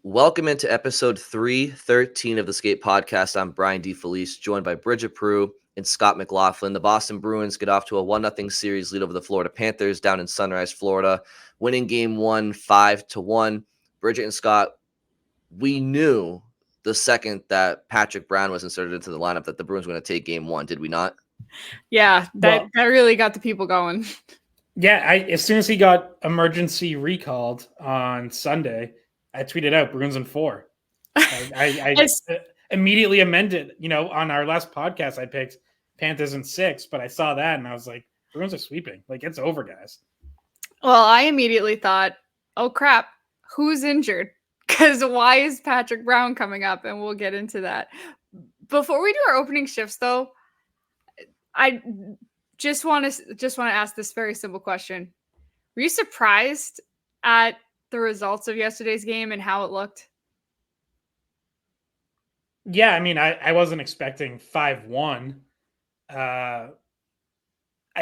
Welcome into episode 313 of the Skate Podcast. I'm Brian DeFelice, joined by Bridget Prue and Scott McLaughlin. The Boston Bruins get off to a 1-0 series lead over the Florida Panthers down in Sunrise, Florida, winning game one 5-1. Bridget and Scott, we knew the second that Patrick Brown was inserted into the lineup that the Bruins were going to take game one, did we not? Yeah, that really got the people going. Yeah, as soon as he got emergency recalled on Sunday, I tweeted out Bruins in 4. I immediately amended. On our last podcast, I picked Panthers in 6, but I saw that and I was like, Bruins are sweeping. Like, it's over, guys. Well, I immediately thought, oh crap, who's injured? Because why is Patrick Brown coming up? And we'll get into that. Before we do our opening shifts, though, I just want to ask this very simple question: were you surprised at the results of yesterday's game and how it looked? Yeah, I mean, I wasn't expecting 5-1. I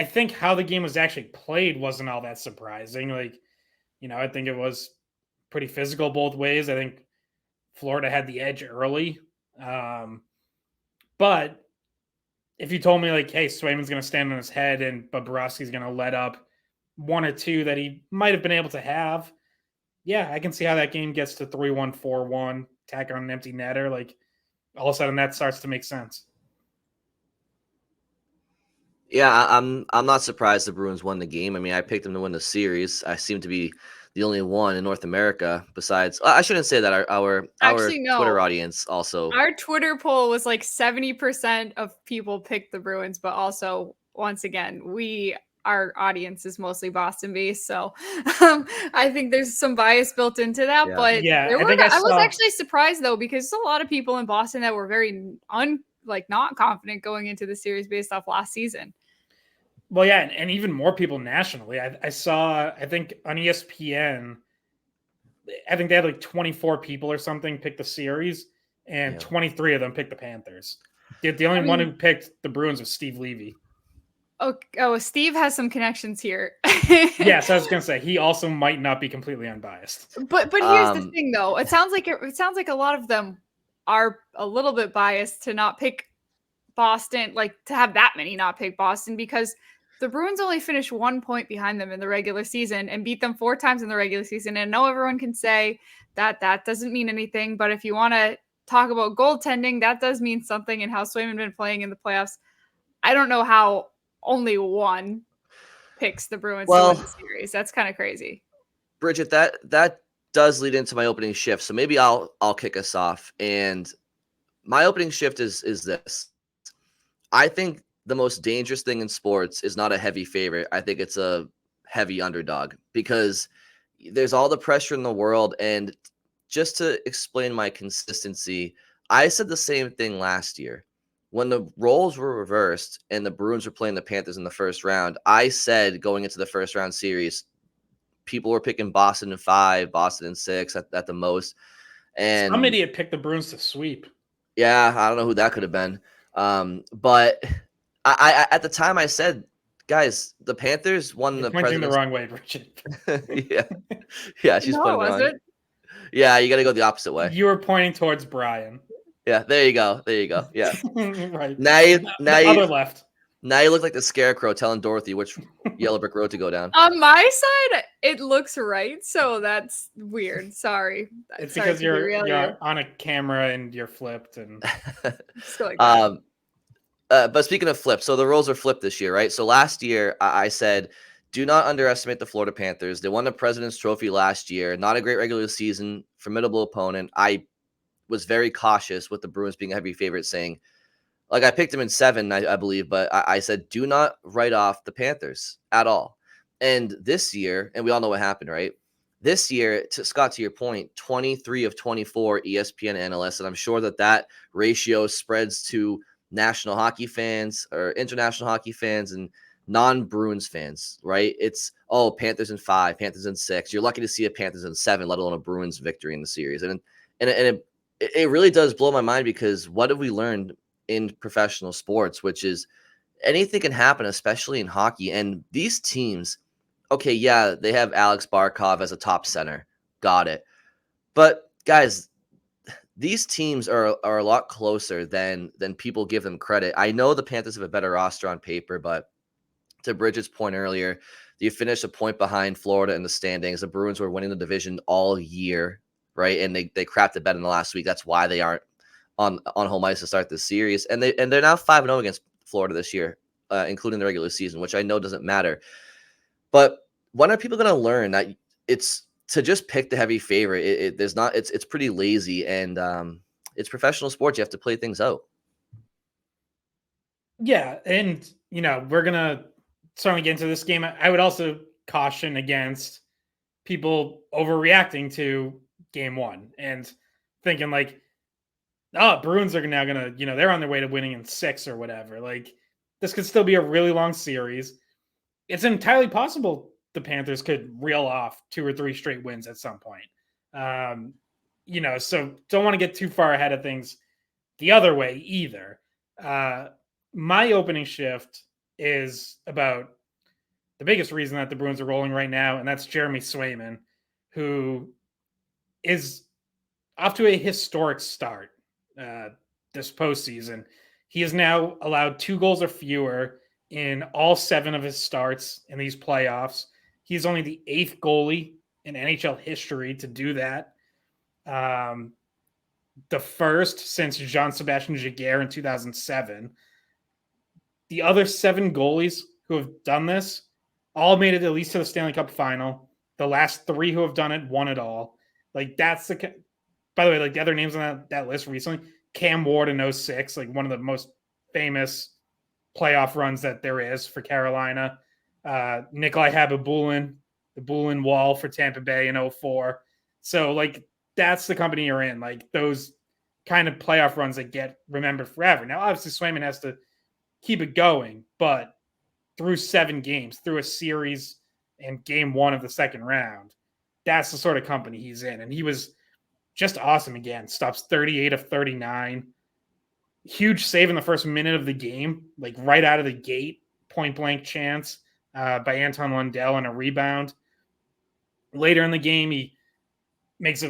think how the game was actually played wasn't all that surprising. I think it was pretty physical both ways. I think Florida had the edge early. But if you told me, hey, Swayman's going to stand on his head and Bobrovsky's going to let up one or two that he might have been able to have, yeah, I can see how that game gets to 3-1, 4-1, tack on an empty netter. All of a sudden that starts to make sense. Yeah, I'm not surprised the Bruins won the game. I mean, I picked them to win the series. I seem to be the only one in North America besides. I shouldn't say that. Our Twitter audience also. Our Twitter poll was 70% of people picked the Bruins, but also once again, our audience is mostly Boston based, so I think there's some bias built into that. Yeah. But yeah, I was actually surprised though, because there's a lot of people in Boston that were very not confident going into the series based off last season. Well, yeah, and even more people nationally. I saw, I think on ESPN, I think they had 24 people or something pick the series, and 23 of them picked the Panthers. The only one who picked the Bruins was Steve Levy. Oh, Steve has some connections here. Yes, I was gonna say he also might not be completely unbiased. But here's the thing, though. It sounds like a lot of them are a little bit biased to not pick Boston, to have that many not pick Boston, because the Bruins only finished 1 point behind them in the regular season and beat them 4 times in the regular season. And I know everyone can say that doesn't mean anything, but if you want to talk about goaltending, that does mean something, and how Swayman been playing in the playoffs. I don't know how only one picks the Bruins to win the series. That's kind of crazy. Bridget, that does lead into my opening shift. So maybe I'll kick us off. And my opening shift is this. I think the most dangerous thing in sports is not a heavy favorite. I think it's a heavy underdog, because there's all the pressure in the world. And just to explain my consistency, I said the same thing last year. When the roles were reversed and the Bruins were playing the Panthers in the first round, I said going into the first round series, people were picking Boston in 5, Boston in 6 at the most. And some idiot picked the Bruins to sweep. Yeah, I don't know who that could have been. But I at the time I said, guys, the Panthers won the president's the wrong way, Richard. yeah, she's pointing was wrong. It? Yeah, you got to go the opposite way. You were pointing towards Brian. Yeah, there you go. Yeah. Right. Now you other left. Now you look like the Scarecrow telling Dorothy which yellow brick road to go down. On my side, it looks right, so that's weird. Sorry. It's because you're on a camera and you're flipped and but speaking of flips, so the roles are flipped this year, right? So last year I said, do not underestimate the Florida Panthers. They won the President's Trophy last year. Not a great regular season, formidable opponent. I was very cautious with the Bruins being a heavy favorite, saying, I picked them in 7, I believe, but I said, do not write off the Panthers at all. And this year, and we all know what happened, right? This year, Scott, to your point, 23 of 24 ESPN analysts, and I'm sure that ratio spreads to national hockey fans or international hockey fans and non-Bruins fans, right? It's, Panthers in 5, Panthers in 6. You're lucky to see a Panthers in 7, let alone a Bruins victory in the series. And it really does blow my mind, because what have we learned in professional sports, which is anything can happen, especially in hockey. And these teams, okay, yeah, they have Alex Barkov as a top center. Got it. But guys, these teams are a lot closer than people give them credit. I know the Panthers have a better roster on paper, but to Bridget's point earlier, you finished a point behind Florida in the standings. The Bruins were winning the division all year, right? And they crapped the bed in the last week. That's why they aren't on home ice to start this series. And they're now 5-0 against Florida this year, including the regular season, which I know doesn't matter. But when are people going to learn that it's to just pick the heavy favorite? There's not. It's pretty lazy, and it's professional sports. You have to play things out. Yeah, and we're gonna certainly get into this game. I would also caution against people overreacting to game one and thinking like, oh, Bruins are now gonna, they're on their way to winning in 6 or whatever. Like, this could still be a really long series. It's entirely possible the Panthers could reel off 2 or 3 straight wins at some point. So don't want to get too far ahead of things the other way either. My opening shift is about the biggest reason that the Bruins are rolling right now, and that's Jeremy Swayman, who is off to a historic start this postseason. He has now allowed 2 goals or fewer in all 7 of his starts in these playoffs. He's only the 8th goalie in NHL history to do that. The first since Jean-Sébastien Giguère in 2007. The other 7 goalies who have done this all made it at least to the Stanley Cup final. The last 3 who have done it won it all. Like, that's by the way, like the other names on that list recently, Cam Ward in 06, like one of the most famous playoff runs that there is for Carolina. Nikolai Habibulin, the Bulin Wall for Tampa Bay in 04. So, like, that's the company you're in. Like, those kind of playoff runs that get remembered forever. Now, obviously, Swayman has to keep it going, but through 7 games, through a series and game 1 of the second round, that's the sort of company he's in. And he was just awesome again. Stops 38 of 39. Huge save in the first minute of the game, like right out of the gate, point blank chance by Anton Lundell on a rebound. Later in the game, he makes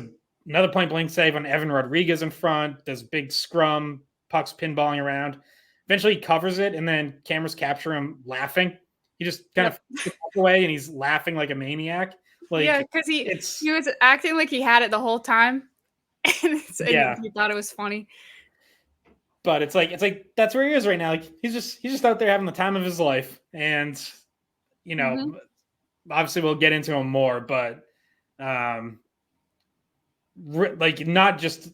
another point blank save on Evan Rodriguez in front. Does big scrum, pucks pinballing around. Eventually he covers it, and then cameras capture him laughing. He just kind of puts away, and he's laughing like a maniac. Like, yeah, because he was acting like he had it the whole time, and he thought it was funny. But it's like that's where he is right now. Like, he's just out there having the time of his life, and obviously we'll get into him more, but like, not just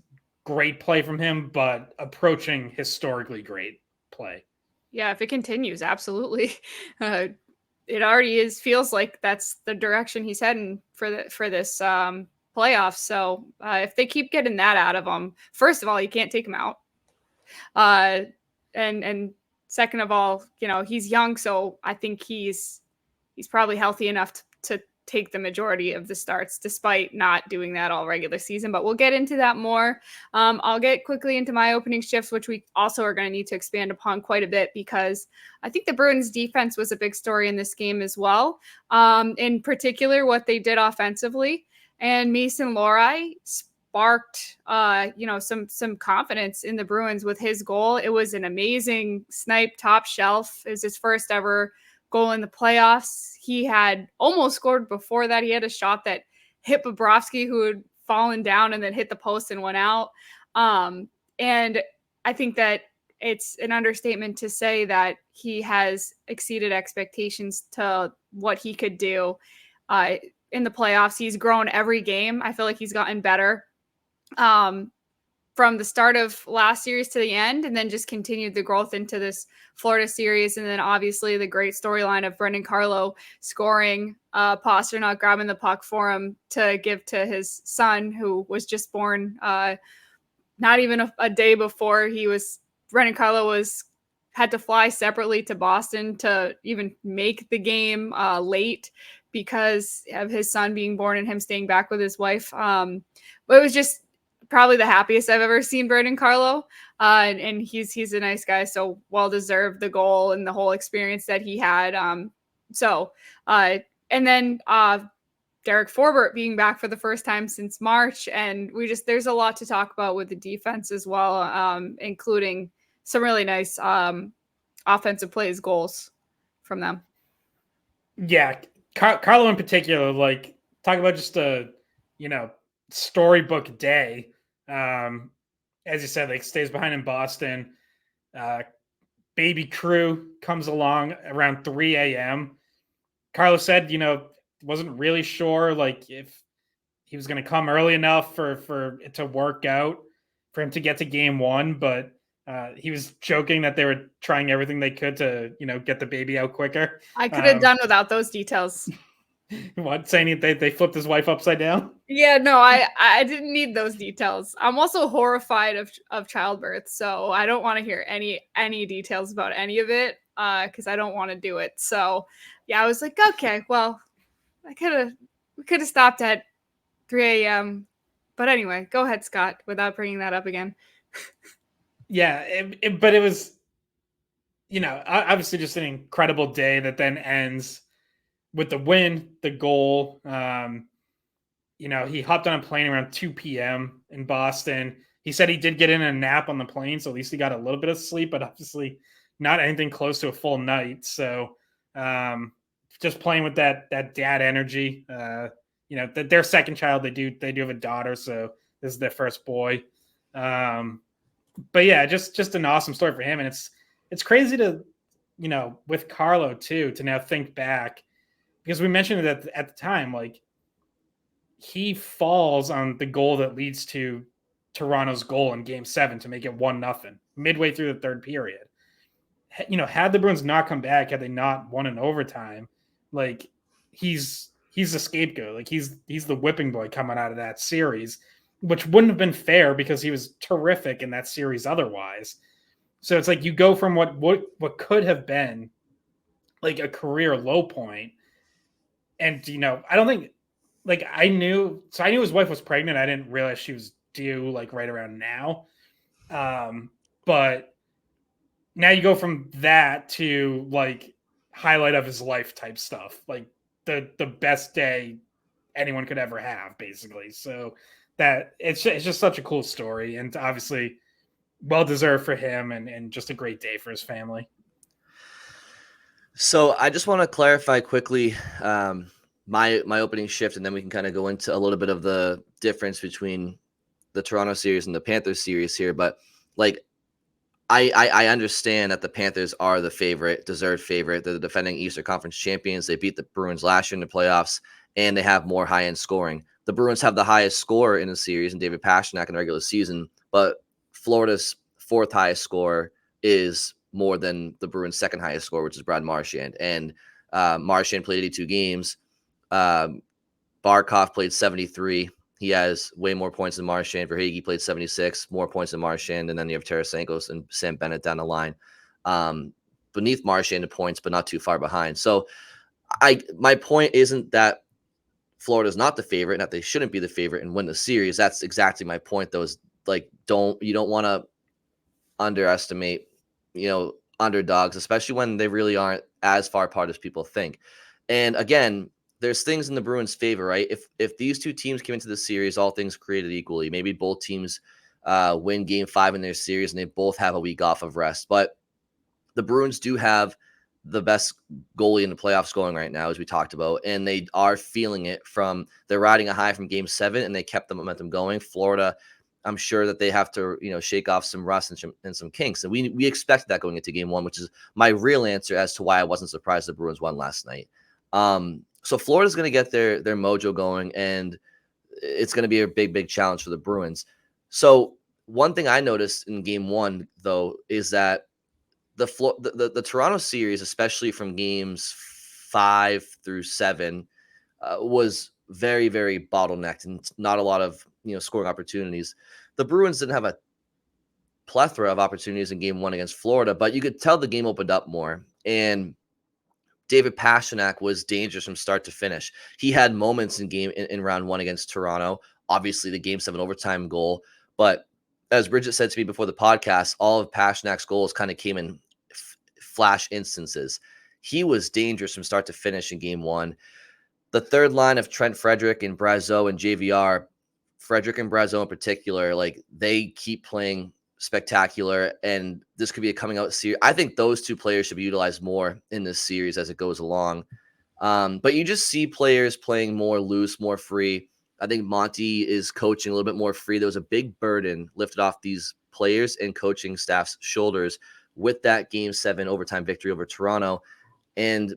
great play from him, but approaching historically great play. Yeah, if it continues, absolutely. It already feels like that's the direction he's heading for this playoff. So if they keep getting that out of him, first of all, you can't take him out. And second of all, he's young, so I think he's probably healthy enough to take the majority of the starts, despite not doing that all regular season. But we'll get into that more. I'll get quickly into my opening shifts, which we also are going to need to expand upon quite a bit, because I think the Bruins defense was a big story in this game as well. In particular, what they did offensively, and Mason Lohrei sparked, some confidence in the Bruins with his goal. It was an amazing snipe, top shelf. It was his first ever goal in the playoffs. He had almost scored before that. He had a shot that hit Bobrovsky, who had fallen down and then hit the post and went out. And I think that it's an understatement to say that he has exceeded expectations to what he could do in the playoffs. He's grown every game. I feel like he's gotten better from the start of last series to the end, and then just continued the growth into this Florida series. And then obviously the great storyline of Brendan Carlo scoring, Pastrnak grabbing the puck for him to give to his son, who was just born not even a day before Brendan Carlo had to fly separately to Boston to even make the game late because of his son being born and him staying back with his wife. But it was just probably the happiest I've ever seen Brendan Carlo. And he's a nice guy. So well-deserved the goal and the whole experience that he had. And then Derek Forbort being back for the first time since March. And there's a lot to talk about with the defense as well, including some really nice offensive plays, goals from them. Yeah. Carlo in particular, like, talk about just a, storybook day. As you said, like, stays behind in Boston. Baby crew comes along around 3 a.m. Carlo said, wasn't really sure, like, if he was going to come early enough for it to work out for him to get to game one, but he was joking that they were trying everything they could to, get the baby out quicker. I could have done without those details. What, saying they flipped his wife upside down? Yeah, no, I didn't need those details. I'm also horrified of childbirth, so I don't want to hear any details about any of it because I don't want to do it. So yeah, I was like, okay, well, we could have stopped at 3 a.m. But anyway, go ahead, Scott, without bringing that up again. Yeah, but it was, obviously just an incredible day that then ends with the win, the goal. He hopped on a plane around 2 p.m. in Boston. He said he did get in a nap on the plane, so at least he got a little bit of sleep, but obviously not anything close to a full night. So just playing with that dad energy. Their second child, they do have a daughter, so this is their first boy. But yeah, just an awesome story for him. And it's crazy to, with Carlo too, to now think back, because we mentioned it at the time, like, he falls on the goal that leads to Toronto's goal in Game 7 to make it 1-0 midway through the third period. Had the Bruins not come back, had they not won in overtime, like, he's the scapegoat. Like, he's the whipping boy coming out of that series, which wouldn't have been fair because he was terrific in that series otherwise. So it's like you go from what could have been like a career low point. And, I don't think, like, I knew his wife was pregnant. I didn't realize she was due like right around now. But now you go from that to like highlight of his life type stuff, like the best day anyone could ever have, basically. So that it's just such a cool story, and obviously well deserved for him, and just a great day for his family. So I just want to clarify quickly my opening shift, and then we can kind of go into a little bit of the difference between the Toronto series and the Panthers series here. But like, I understand that the Panthers are the deserved favorite. They're the defending Eastern Conference champions. They beat the Bruins last year in the playoffs, and they have more high-end scoring. The Bruins have the highest scorer in the series, and David Pastrnak in the regular season, but Florida's fourth highest scorer is more than the Bruins' second highest score, which is Brad Marchand. And Marchand played 82 games. Barkov played 73. He has way more points than Marchand. Verhaeghe played 76, more points than Marchand. And then you have Tarasenko and Sam Bennett down the line. Beneath Marchand in points, but not too far behind. So my point isn't that Florida's not the favorite and that they shouldn't be the favorite and win the series. That's exactly my point, though, is like, you don't want to underestimate, underdogs, especially when they really aren't as far apart as people think. And again, there's things in the Bruins' favor, right? If these two teams came into the series, all things created equally, maybe both teams win Game 5 in their series and they both have a week off of rest. But the Bruins do have the best goalie in the playoffs going right now, as we talked about, and they are feeling it they're riding a high from Game 7, and they kept the momentum going. Florida, I'm sure that they have to, shake off some rust and some kinks. And we expected that going into Game 1, which is my real answer as to why I wasn't surprised the Bruins won last night. So Florida's going to get their mojo going, and it's going to be a big, big challenge for the Bruins. So one thing I noticed in Game 1, though, is that the Toronto series, especially from games 5 through 7, was very, very bottlenecked and not a lot of scoring opportunities. The Bruins didn't have a plethora of opportunities in Game 1 against Florida, but you could tell the game opened up more. And David Pastrnak was dangerous from start to finish. He had moments in round 1 against Toronto. Obviously, the Game 7 overtime goal, but as Bridget said to me before the podcast, all of Pasternak's goals kind of came in flash instances. He was dangerous from start to finish in Game 1. the third line of Trent Frederick and Brazeau and JVR, Frederick and Brazeau in particular, like they keep playing spectacular, and this could be a coming out series. I think those two players should be utilized more in this series as it goes along. But you just see players playing more loose, more free. I think Monty is coaching a little bit more free. There was a big burden lifted off these players and coaching staff's shoulders with that Game 7 overtime victory over Toronto. And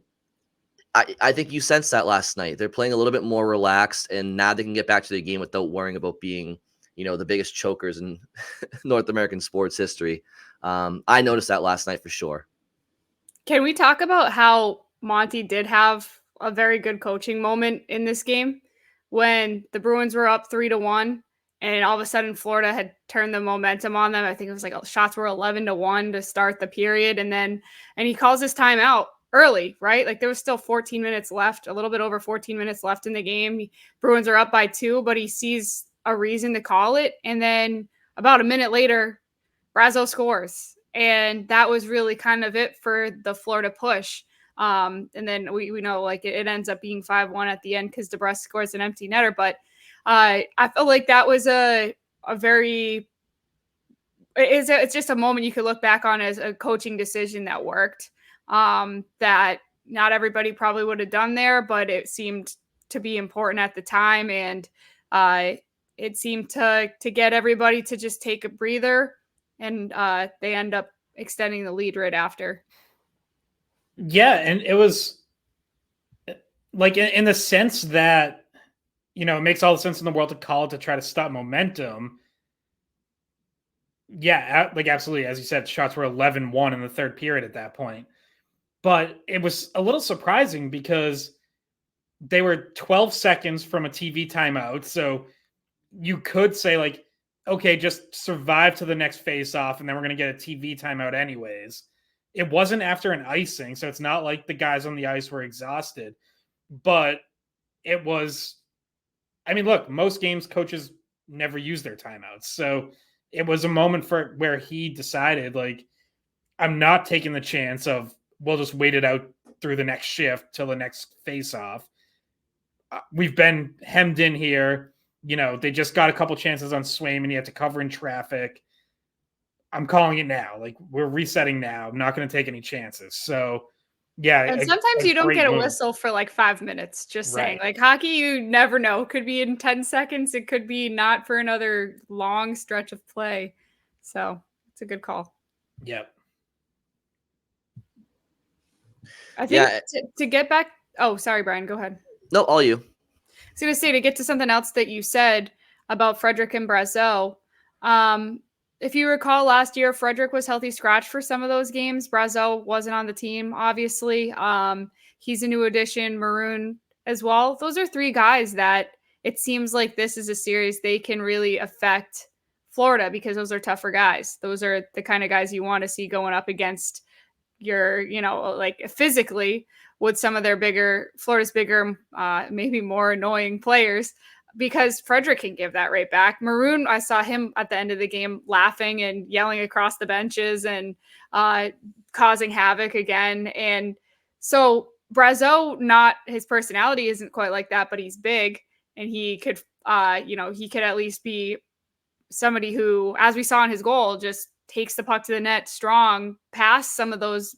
I think you sensed that last night. They're playing a little bit more relaxed, and now they can get back to the game without worrying about being, the biggest chokers in North American sports history. I noticed that last night for sure. Can we talk about how Monty did have a very good coaching moment in this game when the Bruins were up 3-1 and all of a sudden Florida had turned the momentum on them? I think it was like shots were 11-1 to start the period. And he calls his timeout early, right? Like there was still 14 minutes left, a little bit over 14 minutes left in the game. Bruins are up by 2, but he sees a reason to call it. And then about a minute later, Brazeau scores. And that was really kind of it for the Florida push. And then we know like it ends up being 5-1 at the end because DeBrusk scores an empty netter. But I feel like that was a very it's just a moment you could look back on as a coaching decision that worked. That not everybody probably would have done there, but it seemed to be important at the time, and it seemed to get everybody to just take a breather, and they end up extending the lead right after. Yeah, and it was like in the sense that, it makes all the sense in the world to call it to try to stop momentum. Yeah, like absolutely. As you said, shots were 11-1 in the third period at that point. But it was a little surprising because they were 12 seconds from a TV timeout. So you could say like, okay, just survive to the next face-off, and then we're going to get a TV timeout anyways. It wasn't after an icing, so it's not like the guys on the ice were exhausted. But it was, I mean, look, most games coaches never use their timeouts. So it was a moment where he decided, like, I'm not taking the chance of, we'll just wait it out through the next shift till the next face-off. We've been hemmed in here. They just got a couple chances on Swayman. You have to cover in traffic. I'm calling it now. Like, we're resetting now. I'm not going to take any chances. So, yeah. And sometimes you don't get a whistle for like 5 minutes, just saying. Like hockey, you never know. It could be in 10 seconds. It could be not for another long stretch of play. So it's a good call. Yep. I think to get back. Oh, sorry, Brian. Go ahead. No, all you. I was going to say, to get to something else that you said about Frederick and Brazeau. If you recall last year, Frederick was healthy scratch for some of those games. Brazeau wasn't on the team, obviously. He's a new addition, Maroon as well. Those are 3 guys that it seems like this is a series they can really affect Florida, because those are tougher guys. Those are the kind of guys you want to see going up against your, like physically with some of their Florida's bigger, maybe more annoying players, because Frederick can give that right back. Maroon, I saw him at the end of the game laughing and yelling across the benches and causing havoc again. And so Brazeau, not his personality isn't quite like that, but he's big, and he could, he could at least be somebody who, as we saw in his goal, just takes the puck to the net strong, past some of those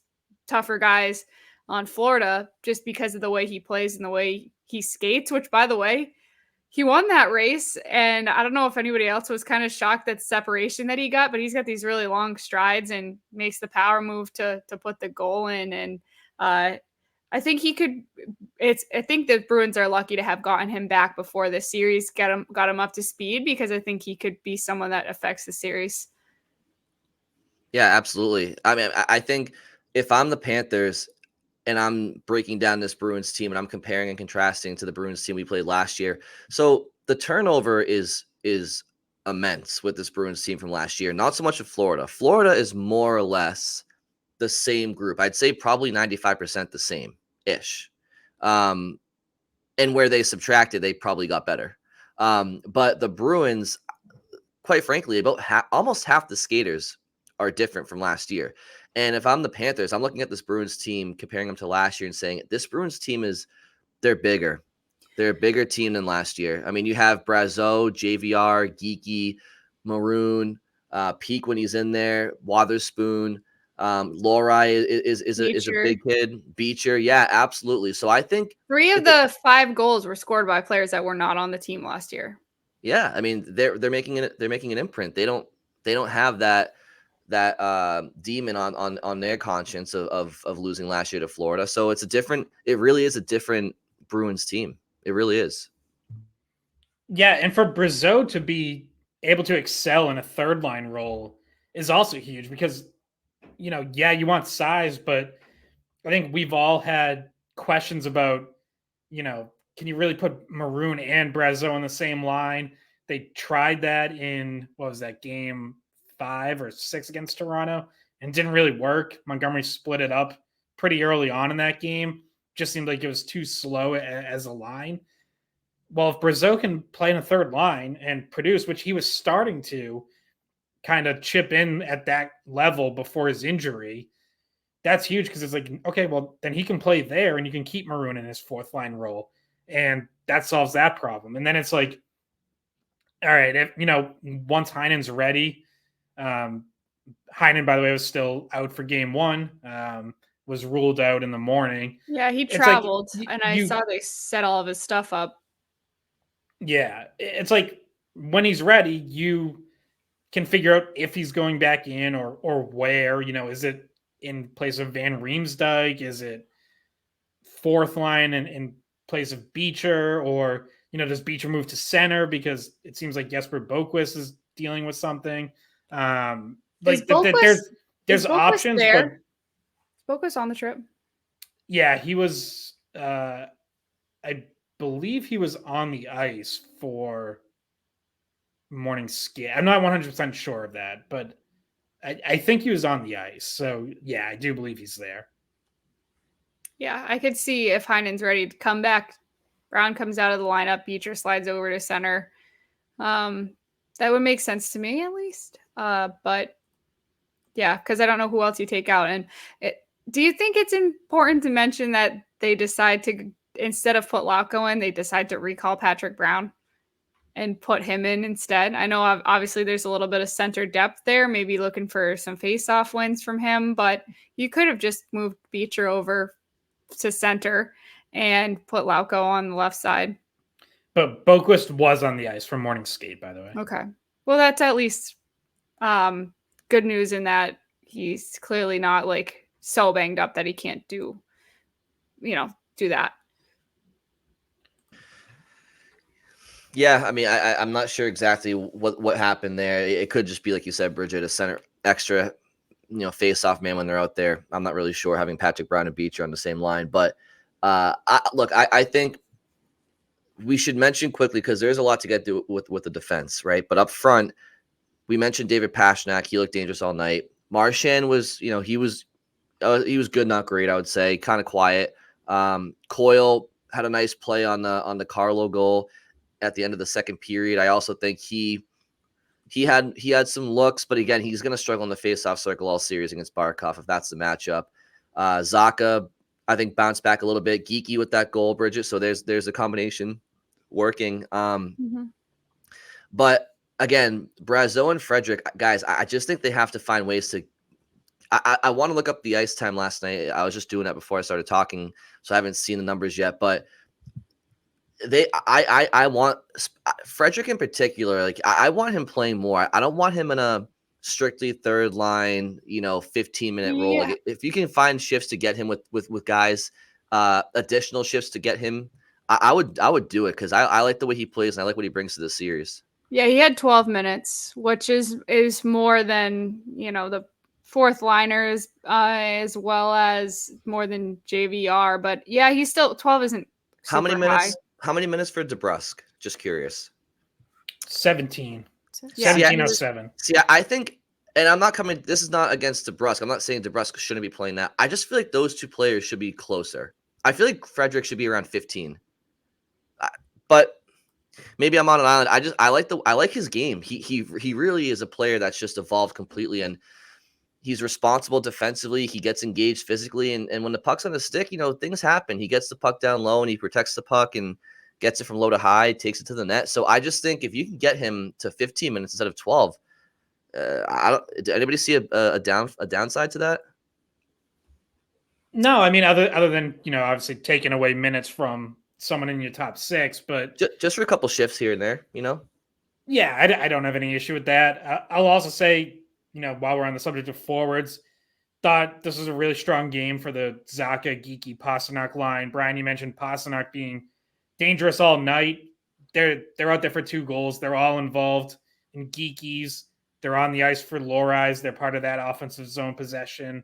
tougher guys on Florida, just because of the way he plays and the way he skates, which, by the way, he won that race. And I don't know if anybody else was kind of shocked at the separation that he got, but he's got these really long strides and makes the power move to put the goal in. And I think he could. I think the Bruins are lucky to have gotten him back before this series, got him up to speed, because I think he could be someone that affects the series. Yeah, absolutely. I mean, I think if I'm the Panthers and I'm breaking down this Bruins team and I'm comparing and contrasting to the Bruins team we played last year, so the turnover is immense with this Bruins team from last year. Not so much of Florida. Florida is more or less the same group. I'd say probably 95% the same-ish. And where they subtracted, they probably got better. But the Bruins, quite frankly, about almost half the skaters are different from last year. And if I'm the Panthers, I'm looking at this Bruins team, comparing them to last year and saying, this Bruins team they're bigger. They're a bigger team than last year. I mean, you have Brazeau, JVR, Geeky, Maroon, Peak when he's in there, Wotherspoon, Lohrei is a big kid. Beecher, yeah, absolutely. So I think 3 of the 5 goals were scored by players that were not on the team last year. Yeah, I mean they're making an imprint. They don't have that demon on their conscience of losing last year to Florida. So it really is a different Bruins team. It really is. Yeah, and for Brazeau to be able to excel in a third line role is also huge because, you want size, but I think we've all had questions about, can you really put Maroon and Brazeau on the same line? They tried that in, what was that, game 5 or 6 against Toronto, and didn't really work. Montgomery split it up pretty early on in that game. Just seemed like it was too slow as a line. Well, if Brazeau can play in a third line and produce, which he was starting to kind of chip in at that level before his injury, that's huge because it's like, okay, well, then he can play there and you can keep Maroon in his fourth line role. And that solves that problem. And then it's like, all right, if, once Heinen's ready, Heinen, by the way, was still out for game 1, was ruled out in the morning. Yeah, he traveled, and I saw they set all of his stuff up. Yeah, it's like when he's ready, you can figure out if he's going back in or where. Is it in place of Van Riemsdyk? Is it fourth line in place of Beecher? Or, does Beecher move to center because it seems like Jesper Boquist is dealing with something? There's options. There? But Boquist on the trip? Yeah, he was. I believe he was on the ice for morning skate. I'm not 100% sure of that, but I think he was on the ice. So, yeah, I do believe he's there. Yeah, I could see if Heinen's ready to come back. Brown comes out of the lineup. Beecher slides over to center. That would make sense to me, at least. But, yeah, because I don't know who else you take out. And do you think it's important to mention that they decide to, instead of put Lauko in, they decide to recall Patrick Brown and put him in instead? I know obviously there's a little bit of center depth there, maybe looking for some face-off wins from him, but you could have just moved Beecher over to center and put Lauko on the left side. But Boquist was on the ice for morning skate, by the way. Okay. Well, that's at least good news in that he's clearly not like so banged up that he can't do that. Yeah, I mean, I'm not sure exactly what happened there. It could just be, like you said, Bridget, a center extra, face-off man when they're out there. I'm not really sure having Patrick Brown and Beecher on the same line. But I think we should mention quickly, because there's a lot to get to with the defense, right? But up front, we mentioned David Pastrnak. He looked dangerous all night. Marchand was, he was good, not great, I would say, kind of quiet. Coyle had a nice play on the Carlo goal at the end of the second period. I also think he had some looks, but again, he's going to struggle in the face-off circle all series against Barkov if that's the matchup. Zacha, I think, bounced back a little bit. Geeky with that goal, Bridget. So there's a combination working. But again, Brazeau and Frederic, guys, I just think they have to find ways to. I want to look up the ice time last night. I was just doing that before I started talking, so I haven't seen the numbers yet, but I want Frederic in particular. Like, I want him playing more. I don't want him in a strictly third line, 15-minute role. Like, if you can find shifts to get him with guys, additional shifts to get him, I would do it, because I like the way he plays and I like what he brings to the series. Yeah, he had 12 minutes, which is more than the fourth liners, as well as more than JVR. But yeah, he's still 12 isn't. How many minutes? High. How many minutes for DeBrusk? Just curious. 17. Yeah. 17:07. See, I think, and I'm not coming. This is not against DeBrusk. I'm not saying DeBrusk shouldn't be playing that. I just feel like those two players should be closer. I feel like Frederic should be around 15. But maybe I'm on an island. I like his game. He really is a player that's just evolved completely, and he's responsible defensively. He gets engaged physically, and when the puck's on the stick, things happen. He gets the puck down low and he protects the puck, and gets it from low to high, takes it to the net. So I just think if you can get him to 15 minutes instead of 12, did anybody see a downside to that? No, I mean, other than, obviously taking away minutes from someone in your top 6, but just for a couple shifts here and there, Yeah, I don't have any issue with that. I'll also say, while we're on the subject of forwards, thought this was a really strong game for the Zacha, Geeky, Pasternak line. Brian, you mentioned Pasternak being dangerous all night. They're out there for 2 goals. They're all involved in Geekies. They're on the ice for Lohrei's. They're part of that offensive zone possession.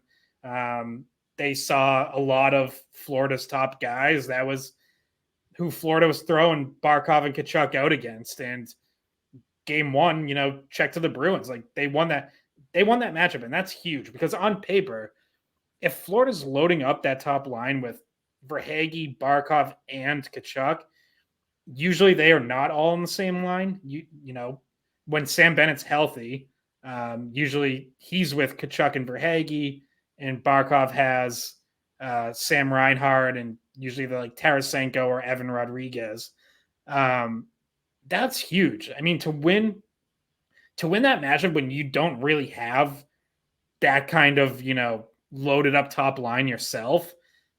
They saw a lot of Florida's top guys. That was who Florida was throwing Barkov and Tkachuk out against. And game 1, check to the Bruins. Like they won that matchup, and that's huge because on paper, if Florida's loading up that top line with Verhaeghe, Barkov, and Tkachuk, usually they are not all on the same line. When Sam Bennett's healthy, usually he's with Tkachuk and Verhaeghe, and Barkov has Sam Reinhart, and usually they're like Tarasenko or Evan Rodriguez. That's huge. I mean, to win that matchup when you don't really have that kind of, loaded up top line yourself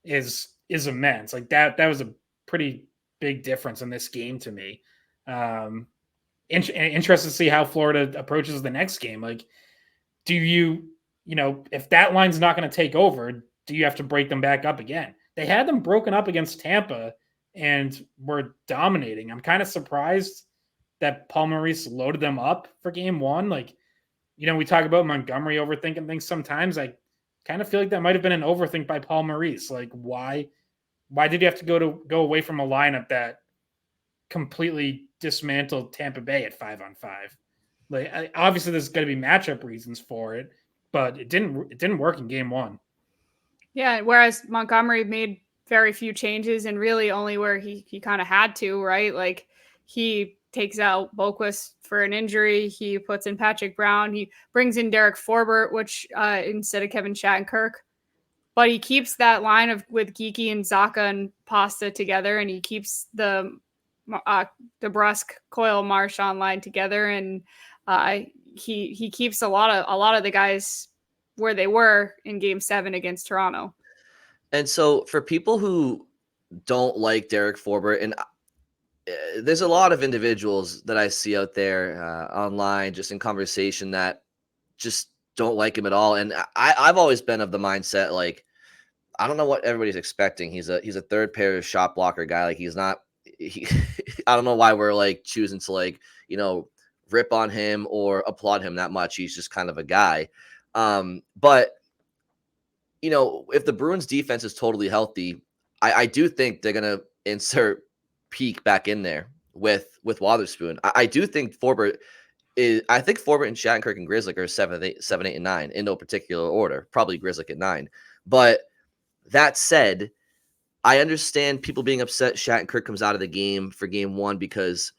is immense. Like that was a pretty big difference in this game to me. Interested to see how Florida approaches the next game. Like, do you, if that line's not going to take over, do you have to break them back up again? They had them broken up against Tampa and were dominating. I'm kind of surprised that Paul Maurice loaded them up for game 1. Like, we talk about Montgomery overthinking things sometimes. I kind of feel like that might have been an overthink by Paul Maurice. Like, why did you have to go away from a lineup that completely dismantled Tampa Bay at 5-on-5? Like, obviously there's going to be matchup reasons for it, but it didn't work in game 1. Yeah, whereas Montgomery made very few changes and really only where he kind of had to, right? Like he takes out Boquist for an injury. He puts in Patrick Brown. He brings in Derek Forbort, which instead of Kevin Shattenkirk. But he keeps that line with Geeky and Zacha and Pasta together, and he keeps the DeBrusque, Coyle, Marchand line together, and he keeps a lot of the guys where they were in Game 7 against Toronto. And so for people who don't like Derek Forbort, and there's a lot of individuals that I see out there online, just in conversation, that just don't like him at all. And I've always been of the mindset, like, I don't know what everybody's expecting. He's a third pair shot blocker guy. Like he's not. I don't know why we're like choosing to like rip on him or applaud him that much. He's just kind of a guy. But if the Bruins defense is totally healthy, I do think they're gonna insert Peak back in there with Wotherspoon. I do think Forbort and Shattenkirk and Grzelcyk are 7, 8, and 9 in no particular order. Probably Grzelcyk at 9. But that said, I understand people being upset Shattenkirk comes out of the game for game 1 because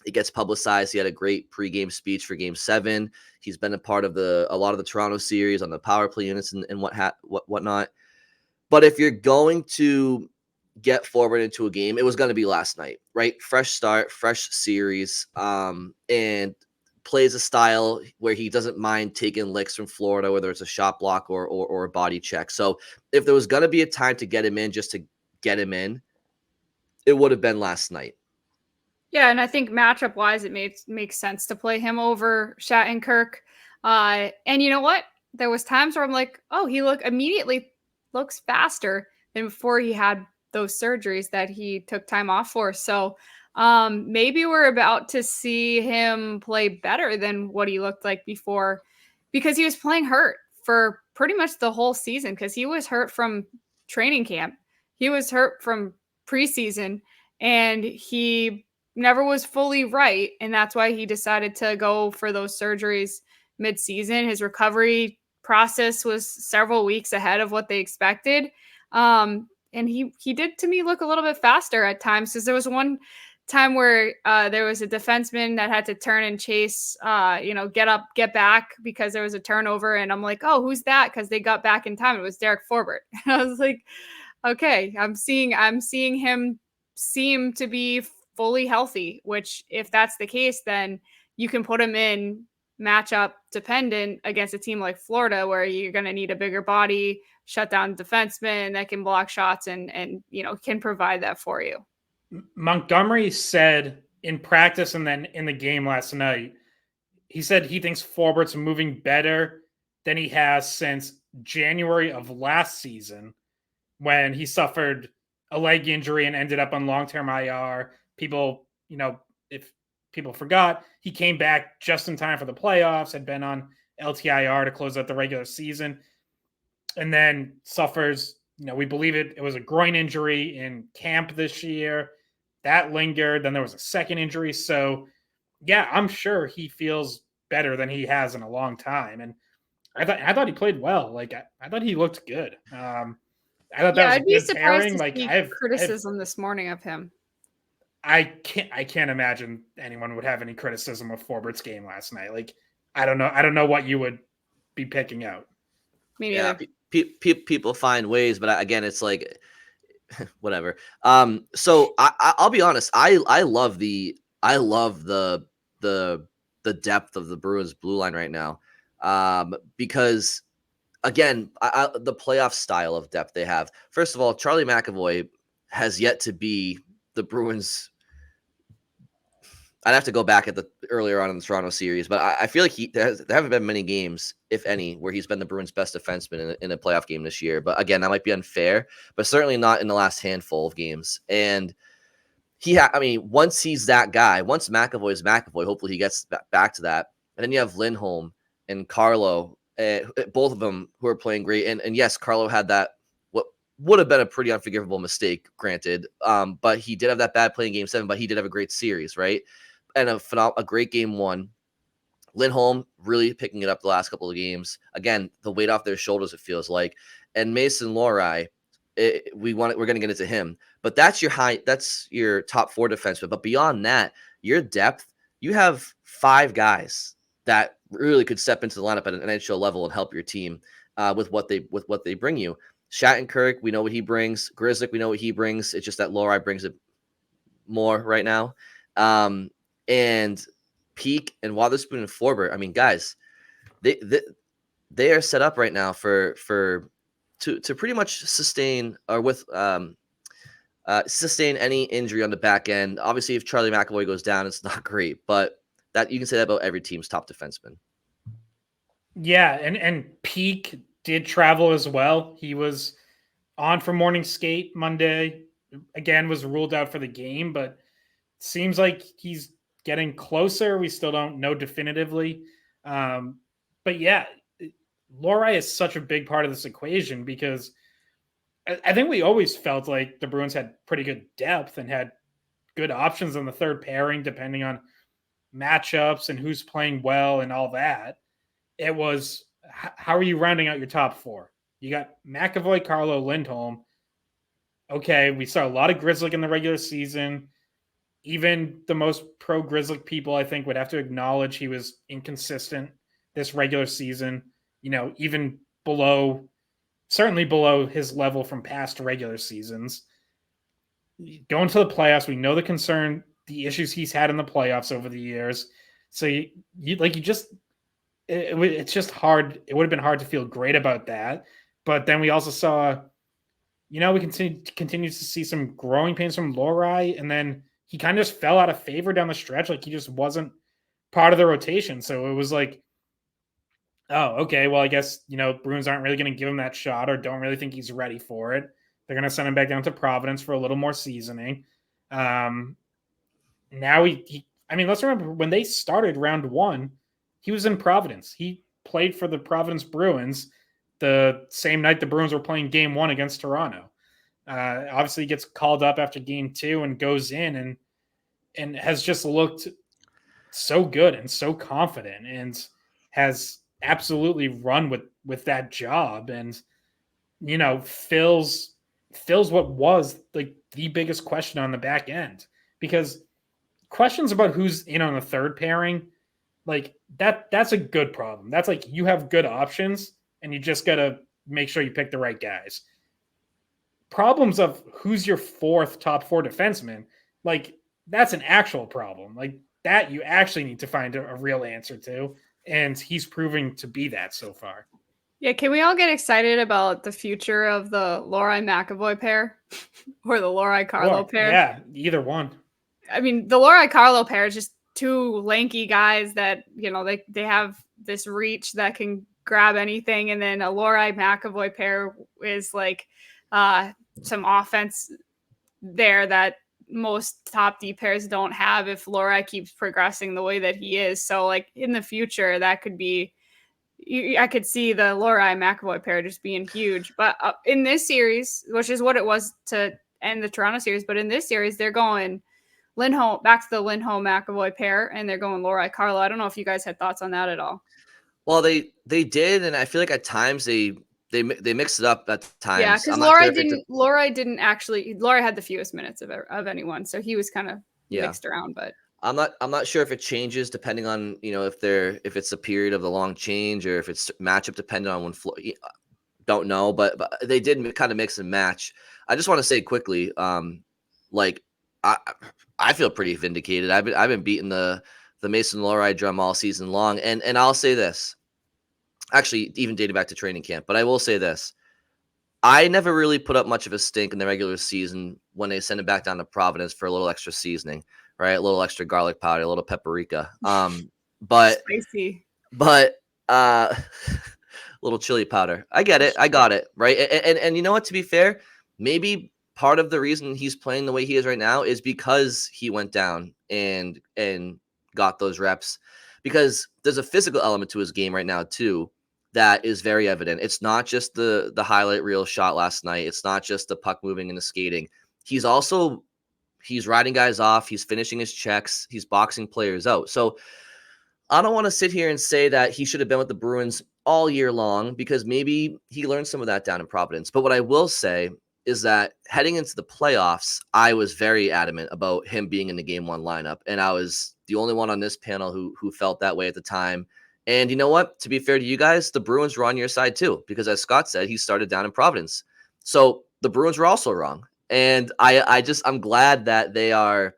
it gets publicized. He had a great pregame speech for game 7. He's been a part of a lot of the Toronto series on the power play units and whatnot. But if you're going to get forward into a game, it was going to be last night, right? Fresh start, fresh series, and plays a style where he doesn't mind taking licks from Florida, whether it's a shot block or a body check. So if there was going to be a time to get him in, just to get him in, it would have been last night. Yeah, and I think matchup wise, it makes sense to play him over Shattenkirk. And you know what? There was times where I'm like, oh, he immediately looks faster than before he had those surgeries that he took time off for. So maybe we're about to see him play better than what he looked like before, because he was playing hurt for pretty much the whole season, because he was hurt from training camp. He was hurt from preseason, and he never was fully right. And that's why he decided to go for those surgeries mid-season. His recovery process was several weeks ahead of what they expected. And he did, to me, look a little bit faster at times, because there was one time where there was a defenseman that had to turn and chase, get up, get back, because there was a turnover. And I'm like, oh, who's that? Because they got back in time. It was Derek Forbort. And I was like, okay, I'm seeing him seem to be fully healthy, which if that's the case, then you can put him in matchup dependent against a team like Florida, where you're going to need a bigger body, shut down defenseman that can block shots and can provide that for you. Montgomery said in practice and then in the game last night, he said he thinks Forbort's moving better than he has since January of last season, when he suffered a leg injury and ended up on long-term IR. People, if people forgot, he came back just in time for the playoffs, had been on LTIR to close out the regular season, and then suffers, we believe it was a groin injury in camp this year. That lingered. Then there was a second injury. So, yeah, I'm sure he feels better than he has in a long time. And I thought he played well. Like, I thought he looked good. I thought that was I'd be a good surprised pairing. to Like, see criticism this morning of him. I can't imagine anyone would have any criticism of Forbort's game last night. Like, I don't know what you would be picking out. Me neither. Yeah, people find ways, but again, it's like whatever. So I'll be honest. I love the depth of the Bruins blue line right now, because again, the playoff style of depth they have. First of all, Charlie McAvoy has yet to be the Bruins. I'd have to go back at the earlier on in the Toronto series, but I feel like there haven't been many games, if any, where he's been the Bruins' best defenseman in a playoff game this year. But again, that might be unfair, but certainly not in the last handful of games. And once he's that guy, once McAvoy is McAvoy, hopefully he gets back to that. And then you have Lindholm and Carlo, both of them who are playing great. And yes, Carlo had that what would have been a pretty unforgivable mistake, granted. But he did have that bad play in Game 7, but he did have a great series, right? And a great Game 1. Lindholm really picking it up the last couple of games. Again, the weight off their shoulders, it feels like. And Mason Lohrei, we're going to get into him. But that's your top 4 defensemen. But beyond that, your depth, you have 5 guys that really could step into the lineup at an NHL level and help your team with what they bring you. Shattenkirk, we know what he brings. Grzelcyk, we know what he brings. It's just that Lohrei brings it more right now. And Peak and Wotherspoon and Forbort. I mean, guys, they are set up right now to pretty much sustain any injury on the back end. Obviously, if Charlie McAvoy goes down, it's not great, but that you can say that about every team's top defenseman. Yeah, and Peak did travel as well. He was on for morning skate Monday. Again, was ruled out for the game, but seems like he's getting closer. We still don't know definitively. But yeah, Lohrei is such a big part of this equation, because I think we always felt like the Bruins had pretty good depth and had good options on the third pairing, depending on matchups and who's playing well and all that. It was, how are you rounding out your top 4? You got McAvoy, Carlo, Lindholm. Okay, we saw a lot of Grzelcyk in the regular season. Even the most pro Grzelcyk people, I think, would have to acknowledge he was inconsistent this regular season. Even certainly below his level from past regular seasons. Going to the playoffs, we know the issues he's had in the playoffs over the years. So it's just hard. It would have been hard to feel great about that. But then we also saw, we continue to see some growing pains from Lohrei, and then he kind of just fell out of favor down the stretch. Like, he just wasn't part of the rotation. So it was like, oh, okay, well, I guess, Bruins aren't really going to give him that shot, or don't really think he's ready for it. They're going to send him back down to Providence for a little more seasoning. Now let's remember, when they started round 1, he was in Providence. He played for the Providence Bruins the same night the Bruins were playing Game 1 against Toronto. Obviously, he gets called up after Game 2 and goes in and has just looked so good and so confident, and has absolutely run with that job, and fills what was like the biggest question on the back end, because questions about who's in on the third pairing, like that's a good problem. That's like, you have good options and you just got to make sure you pick the right guys. problems of who's your fourth top 4 defenseman, like that's an actual problem. Like that you actually need to find a real answer to. And he's proving to be that so far. Yeah, can we all get excited about the future of the Lohrei-McAvoy pair or the Lohrei-Carlo pair? Yeah, either one. I mean, the Lohrei-Carlo pair is just two lanky guys that, you know, they have this reach that can grab anything. And then a Lohrei-McAvoy pair is like some offense there that most top D pairs don't have if Lohrei keeps progressing the way that he is. So, like, in the future, that could be I could see the Lohrei-McAvoy pair just being huge. But in this series, which is what it was to end the Toronto series, but in this series, they're going Lindholm back to the Lindholm-McAvoy pair, and they're going Lohrei-Carlo. I don't know if you guys had thoughts on that at all. Well, they did, and I feel like at times they mixed it up at times. Yeah, because Lohrei had the fewest minutes of anyone, so he was kind of mixed around. But I'm not sure if it changes depending on, you know, if it's a period of the long change or if it's matchup dependent on when don't know, but they did kind of mix and match. I just want to say quickly, like I feel pretty vindicated. I've been beating the Mason Lohrei drum all season long, and I'll say this, actually even dating back to training camp, but I will say this. I never really put up much of a stink in the regular season when they sent it back down to Providence for a little extra seasoning, right? A little extra garlic powder, a little paprika. But spicy. But little chili powder. I get it. I got it, right? And you know what, to be fair, maybe part of the reason he's playing the way he is right now is because he went down and got those reps, because there's a physical element to his game right now too that is very evident. It's not just the highlight reel shot last night. It's not just the puck moving and the skating. He's riding guys off. He's finishing his checks. He's boxing players out. So I don't want to sit here and say that he should have been with the Bruins all year long, because maybe he learned some of that down in Providence. But what I will say is that heading into the playoffs, I was very adamant about him being in the game one lineup. And I was the only one on this panel who felt that way at the time. And you know what? To be fair to you guys, the Bruins were on your side too, because as Scott said, he started down in Providence. So the Bruins were also wrong. And I'm glad that they are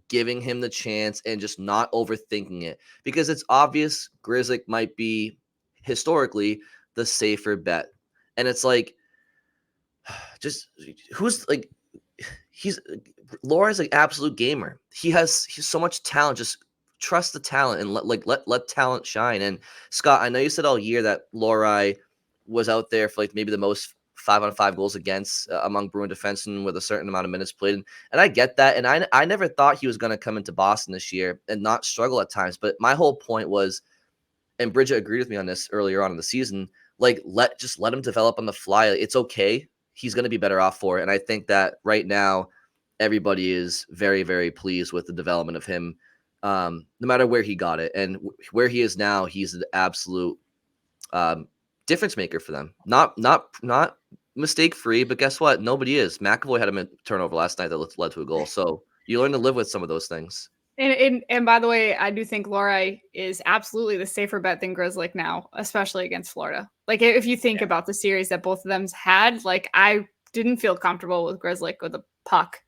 giving him the chance and just not overthinking it, because it's obvious Grzelcyk might be historically the safer bet. And it's like, just Lohrei's like absolute gamer. He's so much talent. Just trust the talent and let talent shine. And Scott, I know you said all year that Lohrei was out there for like maybe the most 5-on-5 goals against among Bruin defensemen with a certain amount of minutes played. And I get that. And I never thought he was going to come into Boston this year and not struggle at times. But my whole point was, and Bridget agreed with me on this earlier on in the season, like let him develop on the fly. It's okay. He's going to be better off for it. And I think that right now, everybody is very, very pleased with the development of him, no matter where he got it. And where he is now, he's an absolute difference maker for them. Not mistake free, but guess what? Nobody is. McAvoy had a turnover last night that led to a goal. So you learn to live with some of those things. And by the way, I do think Lohrei is absolutely the safer bet than Grzelcyk now, especially against Florida. Like, if you think about the series that both of them had, like, I didn't feel comfortable with Grzelcyk with a puck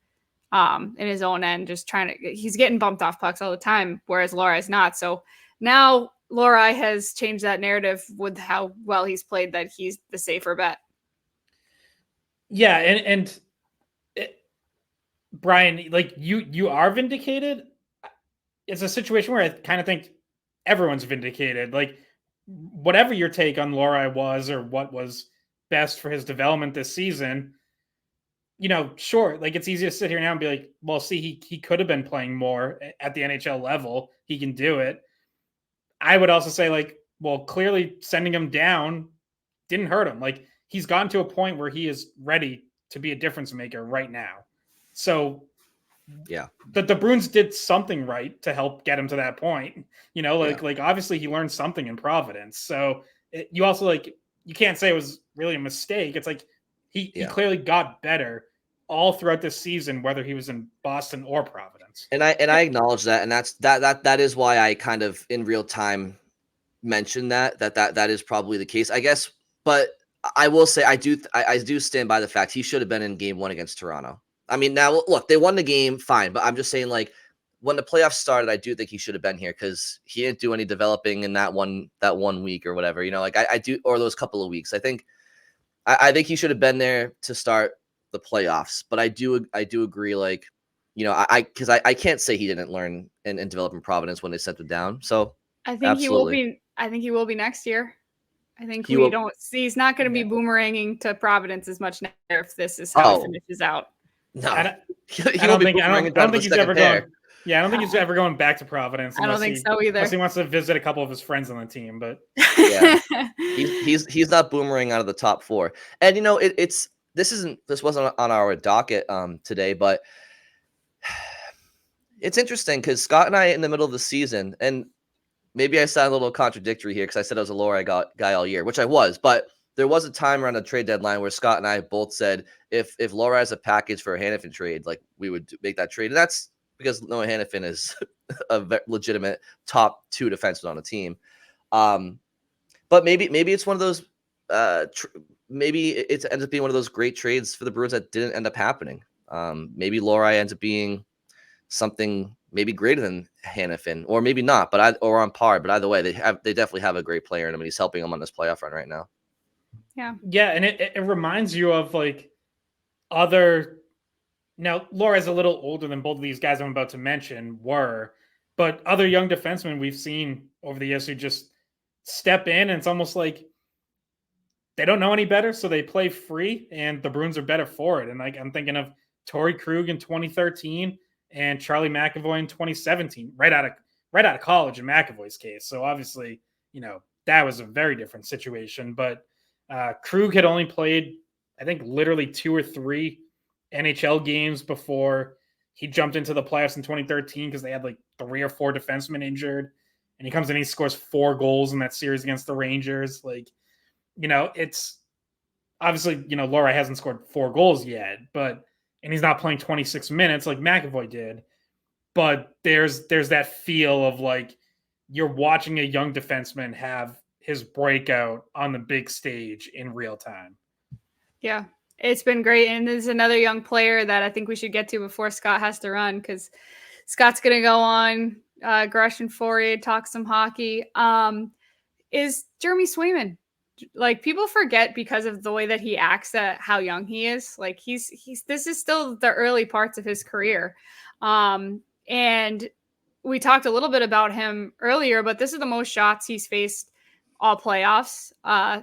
in his own end, just he's getting bumped off pucks all the time, whereas Lohrei's not. So now Lohrei has changed that narrative with how well he's played, that he's the safer bet. Yeah, and Brian, like you are vindicated. It's a situation where I kind of think everyone's vindicated. Like, whatever your take on Lohrei was, or what was best for his development this season, you know, sure, like it's easy to sit here now and be like, well, see, he could have been playing more at the NHL level. He can do it. I would also say, like, well, clearly sending him down didn't hurt him. Like, he's gotten to a point where he is ready to be a difference maker right now. So yeah, the Bruins did something right to help get him to that point. You know, like obviously he learned something in Providence. So you also, like, you can't say it was really a mistake. It's like he clearly got better all throughout this season, whether he was in Boston or Providence. And I acknowledge that, and that is why I kind of in real time mentioned that is probably the case, I guess. But I will say I do stand by the fact he should have been in game 1 against Toronto. I mean, now look, they won the game, fine, but I'm just saying, like, when the playoffs started, I do think he should have been here because he didn't do any developing in that one week or whatever. Like I do, or those couple of weeks. I think he should have been there to start the playoffs. But I do agree. Like, because I can't say he didn't learn and develop in Providence when they sent him down. So I think he will be. I think he will be next year. I think he's not going to be boomeranging to Providence as much next year if this is how it finishes out. No, I don't think he's ever going. Yeah, I don't think he's ever going back to Providence. I don't think so either. Unless he wants to visit a couple of his friends on the team, but yeah, he's not boomerang out of the top 4. And this wasn't on our docket today, but it's interesting because Scott and I in the middle of the season, and maybe I sound a little contradictory here because I said I was a Lohrei guy all year, which I was, but there was a time around the trade deadline where Scott and I both said if Lohrei has a package for a Hanifin trade, like we would make that trade, and that's because Noah Hanifin is a legitimate top 2 defenseman on the team. But maybe it's one of those. Maybe it ends up being one of those great trades for the Bruins that didn't end up happening. Maybe Lohrei ends up being something maybe greater than Hanifin, or maybe not, or on par. But either way, they definitely have a great player in him, and he's helping them on this playoff run right now. Yeah, and it reminds you of like other. Now, Lohrei's a little older than both of these guys I'm about to mention were, but other young defensemen we've seen over the years who just step in, and it's almost like they don't know any better, so they play free, and the Bruins are better for it. And like I'm thinking of Torrey Krug in 2013 and Charlie McAvoy in 2017, right out of college in McAvoy's case. So obviously, that was a very different situation. But Krug had only played, I think, literally 2 or 3 NHL games before he jumped into the playoffs in 2013 because they had like 3 or 4 defensemen injured, and he comes in and he scores 4 goals in that series against the Rangers. Like, it's obviously, Lohrei hasn't scored 4 goals yet, and he's not playing 26 minutes like McAvoy did, but there's that feel of like you're watching a young defenseman have his breakout on the big stage in real time. Yeah. It's been great. And there's another young player that I think we should get to before Scott has to run, because Scott's going to go on Gresh and Fourier, talk some hockey, is Jeremy Swayman. Like, people forget because of the way that he acts at how young he is. Like, he's this is still the early parts of his career. And we talked a little bit about him earlier, but this is the most shots he's faced all playoffs,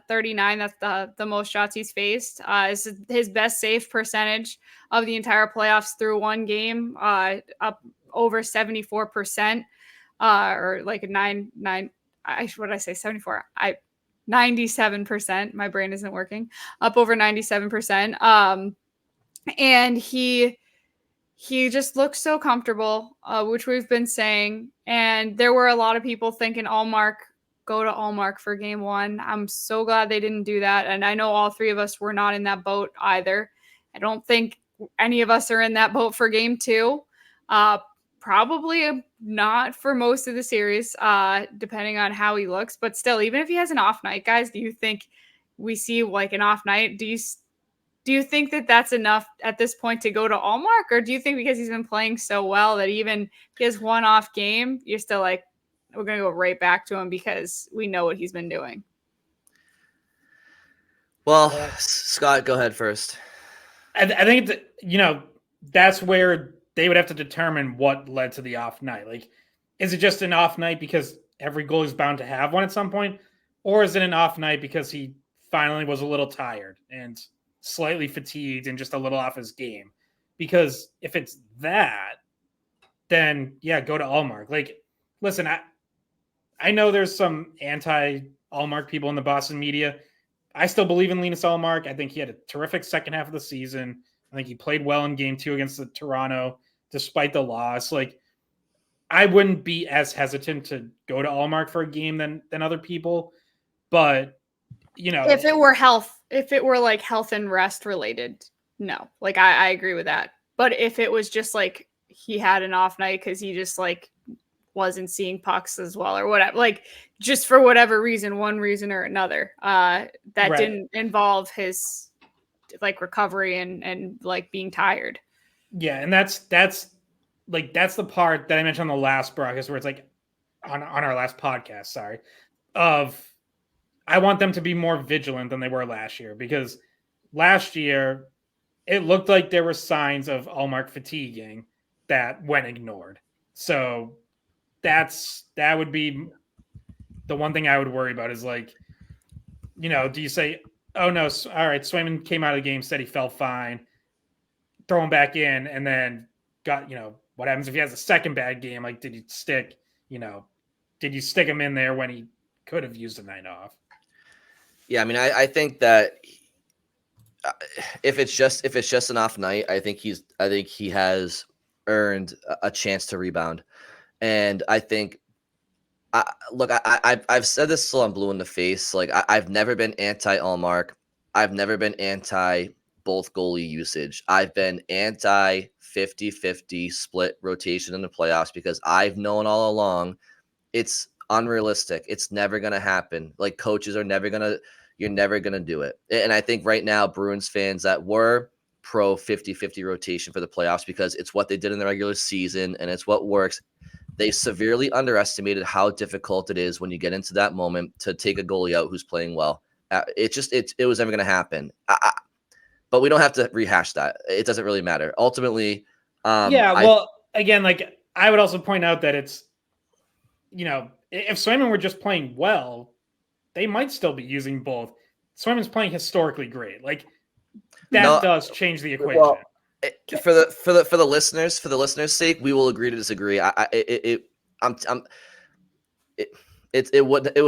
39. That's the most shots he's faced. Is his best save percentage of the entire playoffs through one game, up over 74%, or like 97%. My brain isn't working. Up over 97%. And he just looks so comfortable, which we've been saying. And there were a lot of people thinking go to Allmark for game 1. I'm so glad they didn't do that. And I know all 3 of us were not in that boat either. I don't think any of us are in that boat for game 2. Probably not for most of the series, depending on how he looks. But still, even if he has an off night, guys, do you think we see like an off night? Do you think that that's enough at this point to go to Allmark? Or do you think because he's been playing so well that even if he has one off game, you're still like, we're going to go right back to him because we know what he's been doing? Well, Scott, go ahead first. I think that, that's where they would have to determine what led to the off night. Like, is it just an off night because every goalie is bound to have one at some point? Or is it an off night because he finally was a little tired and slightly fatigued and just a little off his game? Because if it's that, then yeah, go to Allmark. Like, listen, I know there's some anti-Allmark people in the Boston media. I still believe in Linus Allmark. I think he had a terrific second half of the season. I think he played well in game 2 against the Toronto, despite the loss. Like, I wouldn't be as hesitant to go to Allmark for a game than other people. But, if it were like health and rest related, no. Like, I agree with that. But if it was just like he had an off night because he just like wasn't seeing pucks as well or whatever, like just for whatever reason, one reason or another, that didn't involve his like recovery and like being tired. Yeah. And that's the part that I mentioned on the last broadcast where it's like on our last podcast, sorry, of I want them to be more vigilant than they were last year, because last year it looked like there were signs of Ullmark fatiguing that went ignored. So that would be the one thing I would worry about is like, do you say, oh no, all right, Swayman came out of the game, said he felt fine, throw him back in, and then got, what happens if he has a second bad game? Like, did you stick him in there when he could have used a night off? Yeah, I mean, I think that if it's just an off night, I think he has earned a chance to rebound, and I think. I've said this till I'm blue in the face. Like I've never been anti Ullmark. I've never been anti both goalie usage. I've been anti 50-50 split rotation in the playoffs because I've known all along it's unrealistic. It's never going to happen. Like coaches are you're never going to do it. And I think right now Bruins fans that were pro 50-50 rotation for the playoffs because it's what they did in the regular season and it's what works. They severely underestimated how difficult it is when you get into that moment to take a goalie out who's playing well. It was never going to happen. But we don't have to rehash that. It doesn't really matter. Ultimately, again, like I would also point out that it's, if Swayman were just playing well, they might still be using both. Swayman's playing historically great. Like that does change the equation. Well, for the listeners' sake, we will agree to disagree. It was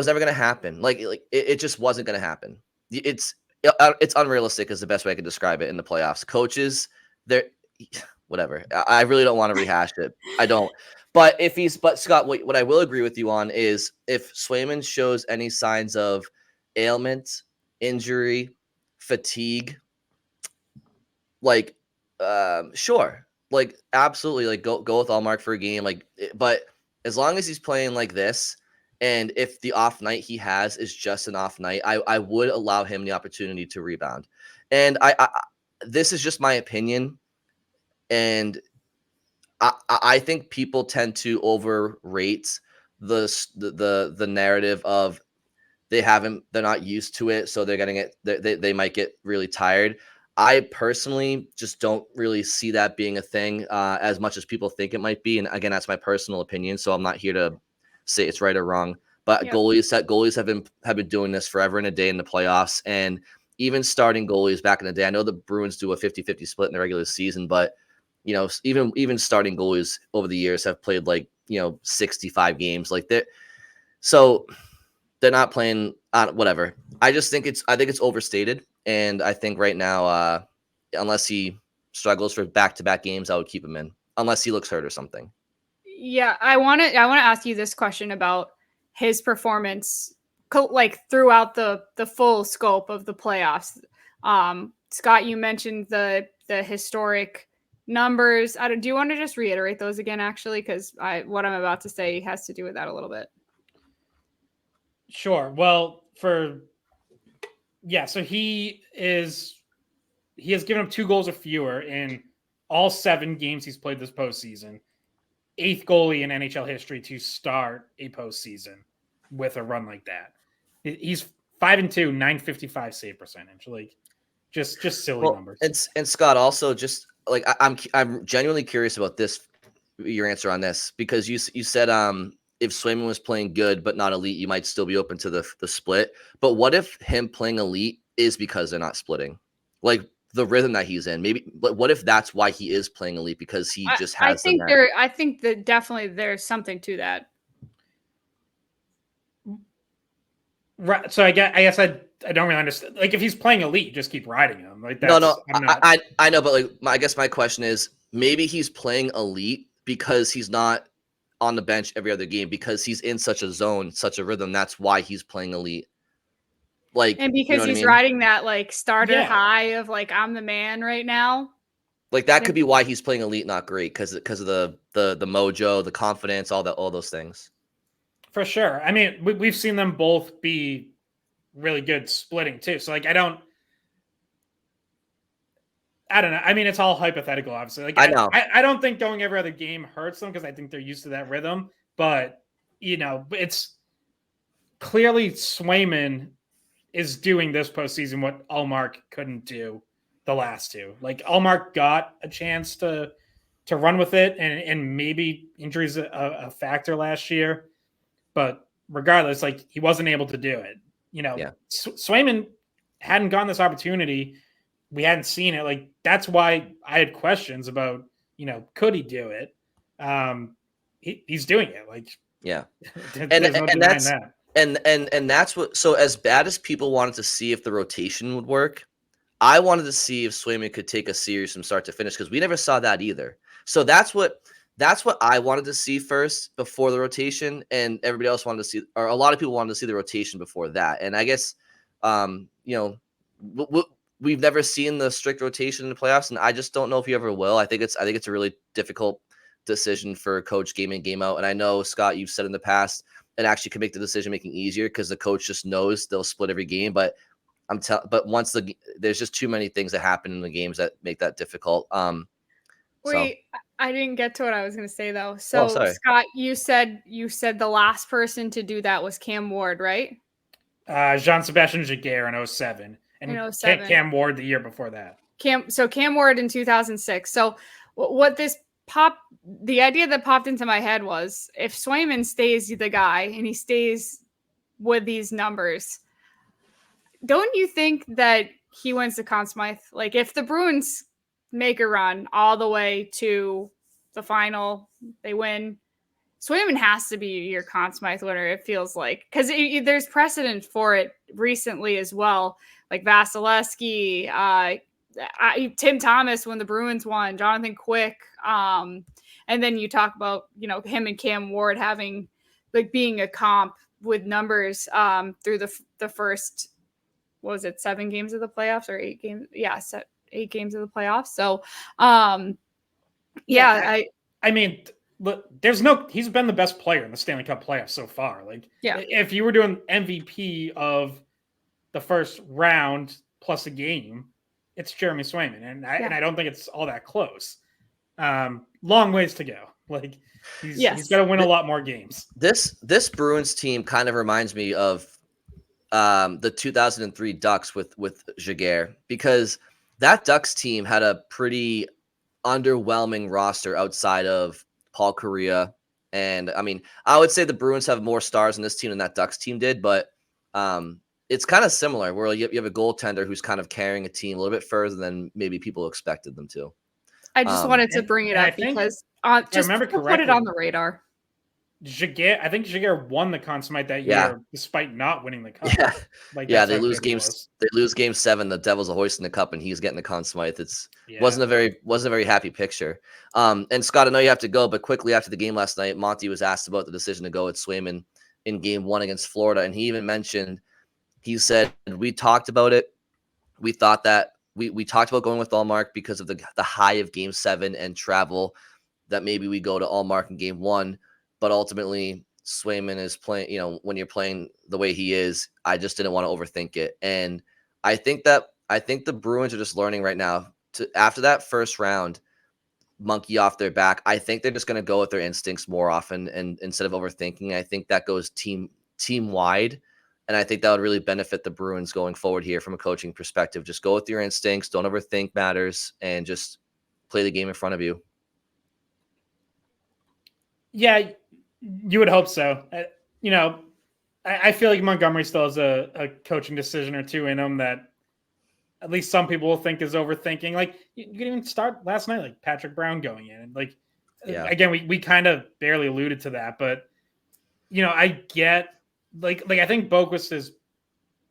never going to happen. Like it just wasn't going to happen. It's unrealistic is the best way I can describe it in the playoffs. Coaches, they're whatever. I really don't want to rehash it. I don't. But Scott, what I will agree with you on is if Swayman shows any signs of ailment, injury, fatigue, like. Sure, like absolutely, like go with Ullmark for a game, like. But as long as he's playing like this, and if the off night he has is just an off night, I would allow him the opportunity to rebound. And I this is just my opinion, and I think people tend to overrate the narrative of they're not used to it, so they might get really tired. I personally just don't really see that being a thing as much as people think it might be. And again, that's my personal opinion, so I'm not here to say it's right or wrong. But goalies have been doing this forever and a day in the playoffs, and even starting goalies back in the day. I know the Bruins do a 50-50 split in the regular season, but even starting goalies over the years have played 65 games. Like they're not playing whatever. I think it's overstated. And I think right now, unless he struggles for back-to-back games, I would keep him in, unless he looks hurt or something. Yeah, I want to ask you this question about his performance, like throughout the full scope of the playoffs. Scott, you mentioned the historic numbers. Do you want to just reiterate those again, actually? Because what I'm about to say has to do with that a little bit. Sure. Well, so he has given up 2 goals or fewer in all 7 games he's played this postseason. 8th goalie in NHL history to start a postseason with a run like that. He's 5-2, .955 save percentage. Like just silly numbers. And Scott, also just like I'm genuinely curious about your answer on this, because you said if Swayman was playing good but not elite, you might still be open to the split. But what if him playing elite is because they're not splitting? Like the rhythm that he's in. Maybe, but what if that's why he is playing elite, because he just has I think that definitely there's something to that. Right. So I guess I don't really understand. Like if he's playing elite, just keep riding him. Like I know, but I guess my question is maybe he's playing elite because he's not on the bench every other game, because he's in such a zone, such a rhythm. That's why he's playing elite. Like, and because he's riding that like starter high of like, I'm the man right now. Like that could be why he's playing elite, not great, because of the mojo, the confidence, all those things. For sure. I mean, we've seen them both be really good splitting too. So like, I don't know. I mean, it's all hypothetical, obviously. Like, I know. I don't think going every other game hurts them because I think they're used to that rhythm. But it's clearly Swayman is doing this postseason what Ullmark couldn't do the last two. Like Ullmark got a chance to run with it, and maybe injuries a factor last year, but regardless, like he wasn't able to do it. Swayman hadn't gotten this opportunity. We hadn't seen it. Like that's why I had questions about could he do it? He's doing it. Like there's no denying that. And that's what. So as bad as people wanted to see if the rotation would work, I wanted to see if Swayman could take a series from start to finish because we never saw that either. So that's what I wanted to see first before the rotation, and everybody else wanted to see, or a lot of people wanted to see the rotation before that. And I guess, we've never seen the strict rotation in the playoffs, and I just don't know if you ever will. I think it's a really difficult decision for a coach game in, game out. And I know, Scott, you've said in the past, it actually can make the decision making easier because the coach just knows they'll split every game. But once there's just too many things that happen in the games that make that difficult. Wait, I didn't get to what I was going to say though. So Scott, you said the last person to do that was Cam Ward, right? Jean-Sebastian Giguère in 2007. And in 2007. Cam Ward the year before that. Cam Ward in 2006. So the idea that popped into my head was if Swayman stays the guy and he stays with these numbers, don't you think that he wins the Conn Smythe? Like if the Bruins make a run all the way to the final, they win, Swayman has to be your Conn Smythe winner, it feels like, because there's precedent for it recently as well, like Vasilevsky, Tim Thomas when the Bruins won, Jonathan Quick, and then you talk about him and Cam Ward having being a comp with numbers through the first, what was it, 7 games of the playoffs or 8 games? Yeah, 8 games of the playoffs. So, I mean, look, he's been the best player in the Stanley Cup playoffs so far. Like, if you were doing MVP of the first round plus a game, it's Jeremy Swayman, and I don't think it's all that close. Long ways to go. Like, he's got to win a lot more games. This Bruins team kind of reminds me of the 2003 Ducks with Giguère, because that Ducks team had a pretty underwhelming roster outside of Paul Kariya. And I mean, I would say the Bruins have more stars in this team than that Ducks team did, but it's kind of similar where you have a goaltender who's kind of carrying a team a little bit further than maybe people expected them to. I just wanted to bring it up because just to put it on the radar. I think Giguère won the Conn Smythe that year, despite not winning the cup. Yeah, they lose games. They lose Game 7. The Devils are hoisting the cup, and he's getting the Conn Smythe. Wasn't a very happy picture. And Scott, I know you have to go, but quickly after the game last night, Monty was asked about the decision to go with Swayman in Game 1 against Florida, and he even mentioned, he said, we talked about it. We thought that we talked about going with Ullmark because of the high of Game 7 and travel, that maybe we go to Ullmark in Game 1. But ultimately, Swayman is playing, when you're playing the way he is, I just didn't want to overthink it. And I think the Bruins are just learning right now after that first round, monkey off their back. I think they're just going to go with their instincts more often, and instead of overthinking, I think that goes team wide. And I think that would really benefit the Bruins going forward here from a coaching perspective. Just go with your instincts. Don't overthink matters, and just play the game in front of you. Yeah, you would hope so. I feel like Montgomery still has a coaching decision or two in him that at least some people will think is overthinking. Like, you can even start last night, like Patrick Brown going in. Like, again, we kind of barely alluded to that, but I get like I think Boquist is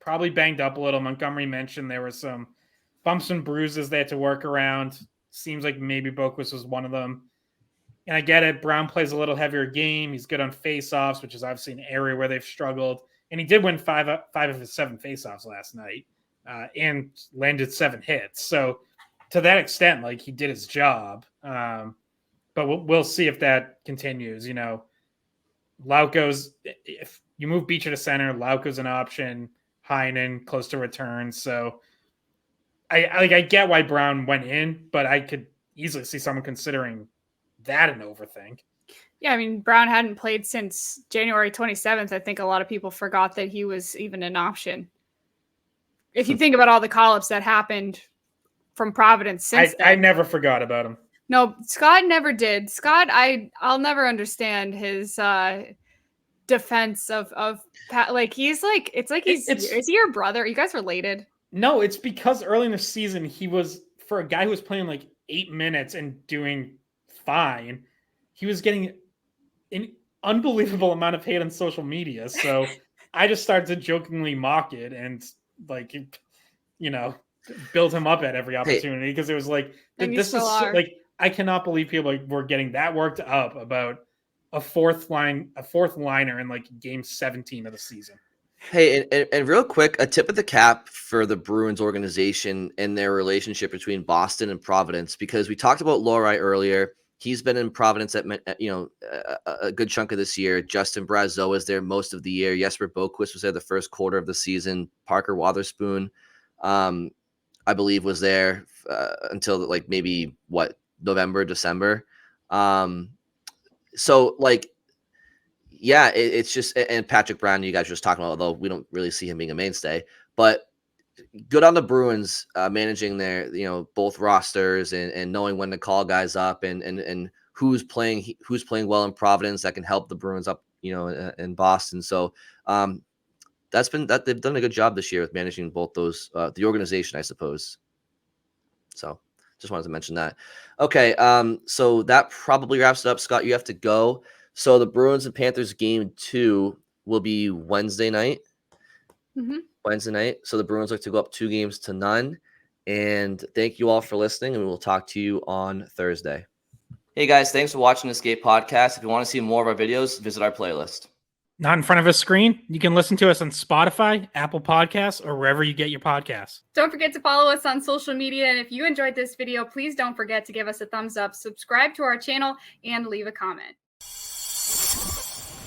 probably banged up a little. Montgomery mentioned there were some bumps and bruises they had to work around. Seems like maybe Boquist was one of them. And I get it. Brown plays a little heavier game. He's good on faceoffs, which is obviously an area where they've struggled. And he did win 5 of his 7 faceoffs last night, and landed 7 hits. So to that extent, like he did his job. But we'll see if that continues. You know, Lauko's, if you move Beecher to center, Lauko's an option. Heinen close to return. So I get why Brown went in, but I could easily see someone considering that an overthink. Yeah, I mean, Brown hadn't played since January 27th. I think a lot of people forgot that he was even an option. If you think about all the call-ups that happened from Providence since then. I never forgot about him. No, Scott never did. Scott, I'll never understand his defense of Pat. Like, he's like, it's like is he your brother? Are you guys related? No, it's because early in the season, he was, for a guy who was playing like 8 minutes and doing fine, he was getting an unbelievable amount of hate on social media. So I just started to jokingly mock it and, like, you know, build him up at every opportunity, because it was like, this is like, I cannot believe people were getting that worked up about a fourth liner in like game 17 of the season. Hey, and real quick, a tip of the cap for the Bruins organization and their relationship between Boston and Providence, because we talked about Lohrei earlier. He's been in Providence at a good chunk of this year. Justin Brazeau was there most of the year. Jesper Boquist was there the first quarter of the season. Parker Wotherspoon, I believe, was there until like maybe November, December. So like, yeah, it's just, and Patrick Brown, you guys were just talking about, although we don't really see him being a mainstay, but good on the Bruins managing their, both rosters and knowing when to call guys up and who's playing well in Providence that can help the Bruins up, in Boston. So they've done a good job this year with managing both those, the organization, I suppose. So just wanted to mention that. Okay. So that probably wraps it up. Scott, you have to go. So the Bruins and Panthers game 2 will be Wednesday night. Mm-hmm. Wednesday night. So the Bruins look to go up 2-0. And thank you all for listening, and we will talk to you on Thursday. Hey guys, thanks for watching the Skate Podcast. If you want to see more of our videos, visit our playlist. Not in front of a screen? You can listen to us on Spotify, Apple Podcasts, or wherever you get your podcasts. Don't forget to follow us on social media. And if you enjoyed this video, please don't forget to give us a thumbs up, subscribe to our channel, and leave a comment.